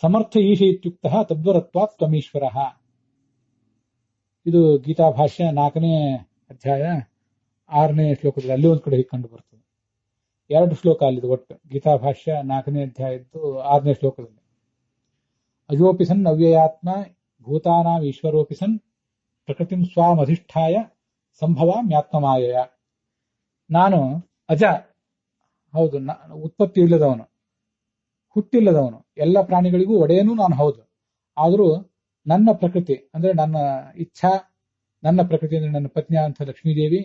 ಸಮರ್ಥ ಈಶ ಇತ್ಯುಕ್ತ ತದ್ವರತ್ವಾತ್ ತ್ವಮೀಶ್ವರ. ಇದು ಗೀತಾ ಭಾಷ್ಯ 4ನೇ ಅಧ್ಯಾಯ 6ನೇ ಶ್ಲೋಕದಲ್ಲಿ ಅಲ್ಲಿ ಒಂದು ಕಡೆ ಹೀಗೆ ಕಂಡು ಬರ್ತದೆ. 2 ಶ್ಲೋಕ ಅಲ್ಲಿದೆ ಒಟ್ಟು. ಗೀತಾ ಭಾಷ್ಯ 4ನೇ ಅಧ್ಯಾಯದ್ದು 6ನೇ ಶ್ಲೋಕದಲ್ಲಿ ಅಜೋಪಿ ಸನ್ ಅವ್ಯಯಾತ್ಮ ಭೂತಾನಾಂ ಈಶ್ವರೋಪಿ ಸನ್ ಪ್ರಕೃತಿಂ ಸ್ವಾಮಧಿಷ್ಠಾಯ ಸಂಭವಾಮ್ಯಾತ್ಮಮಾಯಯ. ನಾನು ಅಜ, ಹೌದು, ಉತ್ಪತ್ತಿ ಇಲ್ಲದವನು, ಹುಟ್ಟಿಲ್ಲದವನು, ಎಲ್ಲ ಪ್ರಾಣಿಗಳಿಗೂ ಒಡೆಯನೂ ನಾನು ಹೌದು. ಆದರೂ ನನ್ನ ಪ್ರಕೃತಿ ಅಂದ್ರೆ ನನ್ನ ಇಚ್ಛಾ, ನನ್ನ ಪ್ರಕೃತಿ ಅಂದ್ರೆ ನನ್ನ ಪತ್ನಿ ಅಂತ ಲಕ್ಷ್ಮೀದೇವಿ,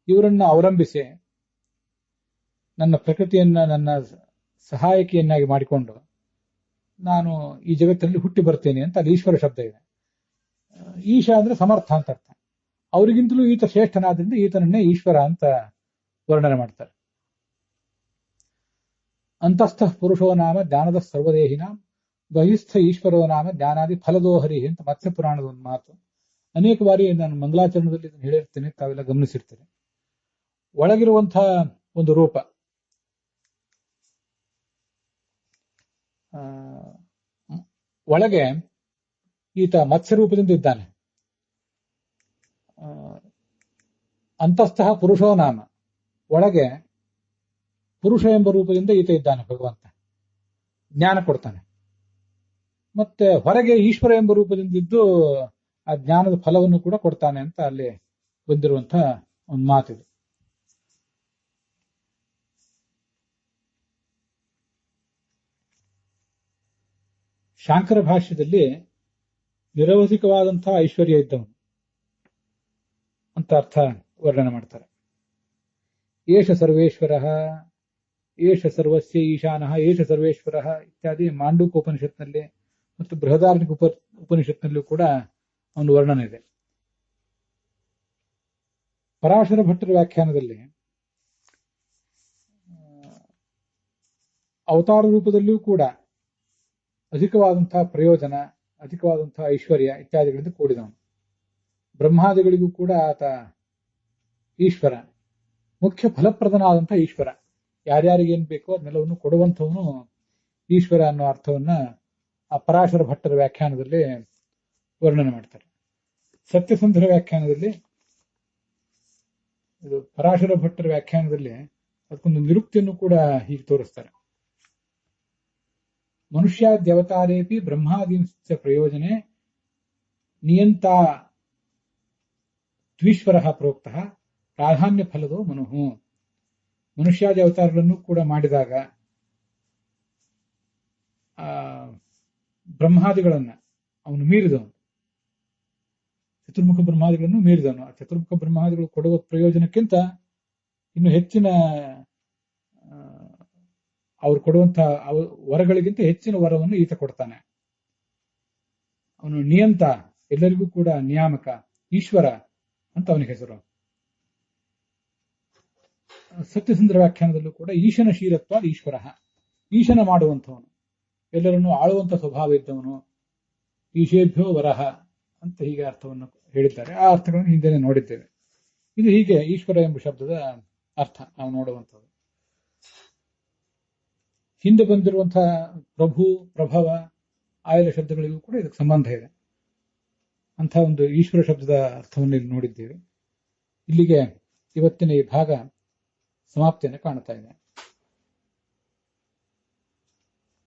ಇವರನ್ನ ಅವಲಂಬಿಸಿ ನನ್ನ ಪ್ರಕೃತಿಯನ್ನ ನನ್ನ ಸಹಾಯಕಿಯನ್ನಾಗಿ ಮಾಡಿಕೊಂಡು ನಾನು ಈ ಜಗತ್ತಿನಲ್ಲಿ ಹುಟ್ಟಿ ಬರ್ತೇನೆ ಅಂತ ಅಲ್ಲಿ ಈಶ್ವರ ಶಬ್ದ ಇದೆ. ಈಶ ಅಂದ್ರೆ ಸಮರ್ಥ ಅಂತ ಅರ್ಥ. ಅವರಿಗಿಂತಲೂ ಈತ ಶ್ರೇಷ್ಠನಾದ್ರಿಂದ ಈತನನ್ನೇ ಈಶ್ವರ ಅಂತ ವರ್ಣನೆ ಮಾಡ್ತಾರೆ. ಅಂತಸ್ಥ ಪುರುಷೋ ನಾಮ ಜ್ಞಾನದ ಸರ್ವದೇಹಿನ ಬಹಿಸ್ಥ ಈಶ್ವರೋ ನಾಮ ಜ್ಞಾನಾದಿ ಫಲದೋಹರಿ ಅಂತ ಮತ್ಸ್ಯ ಪುರಾಣದ ಒಂದು ಮಾತು. ಅನೇಕ ಬಾರಿ ನಾನು ಮಂಗಲಾಚರಣದಲ್ಲಿ ಇದನ್ನು ಹೇಳಿರ್ತೇನೆ, ತಾವೆಲ್ಲ ಗಮನಿಸಿರ್ತೇನೆ. ಒಳಗಿರುವಂತಹ ಒಂದು ರೂಪ, ಒಳಗೆ ಈತ ಮತ್ಸ್ಯ ರೂಪದಿಂದ ಇದ್ದಾನೆ. ಅಂತಸ್ಥಃ ಪುರುಷೋ ನಾಮ, ಒಳಗೆ ಪುರುಷ ಎಂಬ ರೂಪದಿಂದ ಈತ ಇದ್ದಾನೆ ಭಗವಂತ, ಜ್ಞಾನ ಕೊಡ್ತಾನೆ. ಮತ್ತೆ ಹೊರಗೆ ಈಶ್ವರ ಎಂಬ ರೂಪದಿಂದ ಇದ್ದು ಆ ಜ್ಞಾನದ ಫಲವನ್ನು ಕೂಡ ಕೊಡ್ತಾನೆ ಅಂತ ಅಲ್ಲಿ ಬಂದಿರುವಂತಹ ಒಂದು ಮಾತಿದೆ. ಶಾಂಕರ ಭಾಷ್ಯದಲ್ಲಿ ನಿರವಧಿಕವಾದಂತಹ ಐಶ್ವರ್ಯ ಇದ್ದವನು ಅಂತ ಅರ್ಥ ವರ್ಣನೆ ಮಾಡ್ತಾರೆ. ಏಷ ಸರ್ವೇಶ್ವರ, ಏಷ ಸರ್ವಸ್ಯ ಈಶಾನಃ, ಏಷ ಸರ್ವೇಶ್ವರ ಇತ್ಯಾದಿ ಮಾಂಡೂಕೋಪನಿಷತ್ನಲ್ಲಿ ಮತ್ತು ಬೃಹದಾರಣ್ಯಕ ಉಪನಿಷತ್ನಲ್ಲೂ ಕೂಡ ಒಂದು ವರ್ಣನೆ ಇದೆ. ಪರಾಶರ ಭಟ್ಟರ ವ್ಯಾಖ್ಯಾನದಲ್ಲಿ ಅವತಾರ ರೂಪದಲ್ಲಿಯೂ ಕೂಡ ಅಧಿಕವಾದಂತಹ ಪ್ರಯೋಜನ, ಅಧಿಕವಾದಂತಹ ಐಶ್ವರ್ಯ ಇತ್ಯಾದಿಗಳಿಂದ ಕೂಡಿದವನು. ಬ್ರಹ್ಮಾದಿಗಳಿಗೂ ಕೂಡ ಆತ ಈಶ್ವರ, ಮುಖ್ಯ ಫಲಪ್ರದನಾದಂತಹ ಈಶ್ವರ. ಯಾರ್ಯಾರಿಗೇನು ಬೇಕೋ ಅದನ್ನೆಲ್ಲವನ್ನು ಕೊಡುವಂಥವನು ಈಶ್ವರ ಅನ್ನೋ ಅರ್ಥವನ್ನ ಆ ಪರಾಶರ ಭಟ್ಟರ ವ್ಯಾಖ್ಯಾನದಲ್ಲಿ ವರ್ಣನೆ ಮಾಡ್ತಾರೆ. ಸತ್ಯಸಂಧರ ವ್ಯಾಖ್ಯಾನದಲ್ಲಿ, ಇದು ಪರಾಶರ ಭಟ್ಟರ ವ್ಯಾಖ್ಯಾನದಲ್ಲಿ ಅದಕ್ಕೊಂದು ನಿರುಕ್ತಿಯನ್ನು ಕೂಡ ಹೀಗೆ ತೋರಿಸ್ತಾರೆ. ಮನುಷ್ಯಾದ್ಯವತಾರೇಪಿ ಬ್ರಹ್ಮಾದೀಂಶ್ಚ ಪ್ರಯೋಜನೆ ನಿಯಂತ ದ್ವೀಶ್ವರ ಪ್ರೋಕ್ತಃ ಪ್ರಾಧಾನ್ಯ ಫಲದೋ ಮನುಹು. ಮನುಷ್ಯಾದಿ ಅವತಾರಗಳನ್ನು ಕೂಡ ಮಾಡಿದಾಗ ಬ್ರಹ್ಮಾದಿಗಳನ್ನ ಅವನು ಮೀರಿದವನು, ಚತುರ್ಮುಖ ಬ್ರಹ್ಮಾದಿಗಳನ್ನು ಮೀರಿದವನು. ಆ ಚತುರ್ಮುಖ ಬ್ರಹ್ಮಾದಿಗಳು ಕೊಡುವ ಪ್ರಯೋಜನಕ್ಕಿಂತ ಇನ್ನು ಹೆಚ್ಚಿನ ಅವ್ರು ಕೊಡುವಂತಹ ವರಗಳಿಗಿಂತ ಹೆಚ್ಚಿನ ವರವನ್ನು ಈತ ಕೊಡ್ತಾನೆ. ಅವನು ನಿಯಂತ, ಎಲ್ಲರಿಗೂ ಕೂಡ ನಿಯಾಮಕ, ಈಶ್ವರ ಅಂತ ಅವನಿಗೆ ಹೆಸರು. ಸತ್ಯಸುಂದರ ವ್ಯಾಖ್ಯಾನದಲ್ಲೂ ಕೂಡ ಈಶನ ಶೀಲತ್ವಾದ ಈಶ್ವರ, ಈಶನ ಮಾಡುವಂಥವನು, ಎಲ್ಲರನ್ನೂ ಆಳುವಂತ ಸ್ವಭಾವ ಇದ್ದವನು, ಈಶೇಭ್ಯೋ ವರಹ ಅಂತ ಹೀಗೆ ಅರ್ಥವನ್ನು ಹೇಳಿದ್ದಾರೆ. ಆ ಅರ್ಥಗಳನ್ನು ಹಿಂದೆ ನೋಡಿದ್ದೇವೆ. ಇದು ಹೀಗೆ ಈಶ್ವರ ಎಂಬ ಶಬ್ದದ ಅರ್ಥ ನಾವು ನೋಡುವಂಥದ್ದು. ಹಿಂದೆ ಬಂದಿರುವಂತಹ ಪ್ರಭು, ಪ್ರಭವ ಆಯಲ ಶಬ್ದಗಳಿಗೂ ಕೂಡ ಇದಕ್ಕೆ ಸಂಬಂಧ ಇದೆ. ಅಂಥ ಒಂದು ಈಶ್ವರ ಶಬ್ದದ ಅರ್ಥವನ್ನು ಇಲ್ಲಿ ನೋಡಿದ್ದೇವೆ. ಇಲ್ಲಿಗೆ ಇವತ್ತಿನ ಈ ಭಾಗ ಸಮಾಪ್ತಿಯನ್ನು ಕಾಣ್ತಾ ಇದೆ.